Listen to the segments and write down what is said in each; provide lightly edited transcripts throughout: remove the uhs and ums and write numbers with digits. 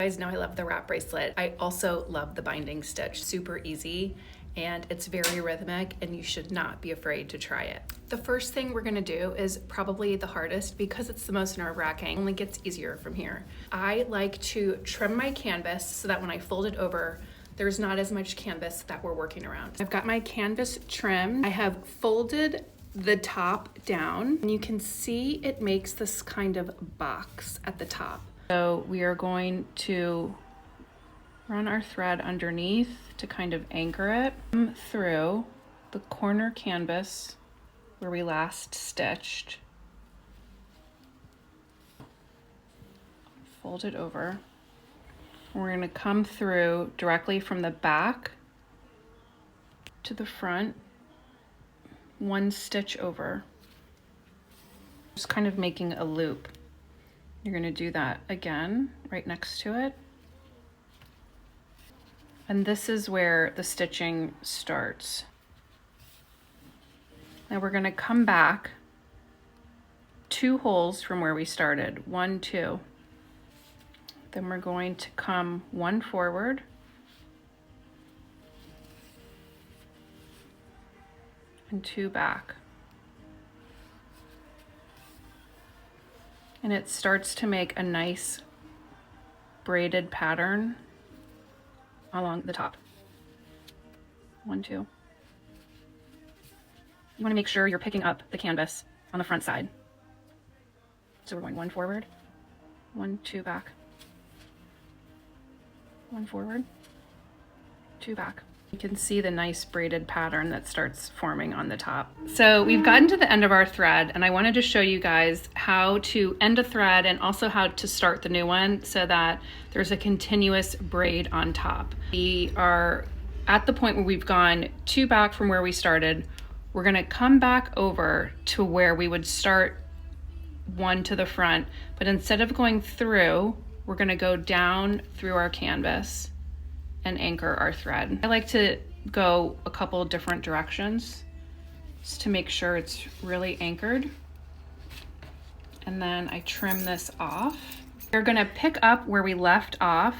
You guys know I love the wrap bracelet. I also love the binding stitch. Super easy and it's very rhythmic and you should not be afraid to try it. The first thing we're gonna do is probably the hardest because it's the most nerve-wracking. It only gets easier from here. I like to trim my canvas so that when I fold it over, there's not as much canvas that we're working around. I've got my canvas trimmed. I have folded the top down and you can see it makes this kind of box at the top. So we are going to run our thread underneath to kind of anchor it through the corner canvas where we last stitched. Fold it over. We're going to come through directly from the back to the front, one stitch over. Just kind of making a loop. You're going to do that again right next to it. And this is where the stitching starts. Now we're going to come back 2 holes from where we started, 1, 2. Then we're going to come 1 forward and 2 back. And it starts to make a nice braided pattern along the top. 1, 2. You want to make sure you're picking up the canvas on the front side. So we're going 1 forward, 1, 2 back, 1 forward, 2 back. You can see the nice braided pattern that starts forming on the top. So we've gotten to the end of our thread and I wanted to show you guys how to end a thread and also how to start the new one so that there's a continuous braid on top. We are at the point where we've gone 2 back from where we started. We're gonna come back over to where we would start 1 to the front, but instead of going through, we're gonna go down through our canvas and anchor our thread. I like to go a couple different directions just to make sure it's really anchored. And then I trim this off. We're gonna pick up where we left off.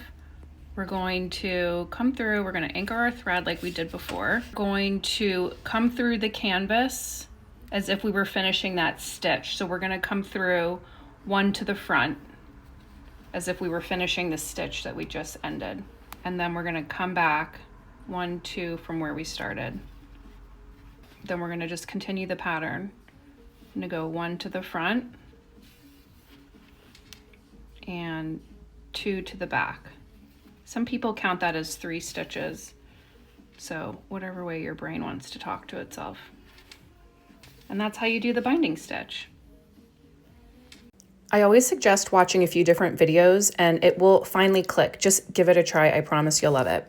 We're going to come through, we're gonna anchor our thread like we did before. Going to come through the canvas as if we were finishing that stitch. So we're gonna come through 1 to the front as if we were finishing the stitch that we just ended. And then we're gonna come back 1, 2 from where we started. Then we're gonna just continue the pattern. I'm gonna go 1 to the front and 2 to the back. Some people count that as 3 stitches. So whatever way your brain wants to talk to itself. And that's how you do the binding stitch. I always suggest watching a few different videos and it will finally click. Just give it a try. I promise you'll love it.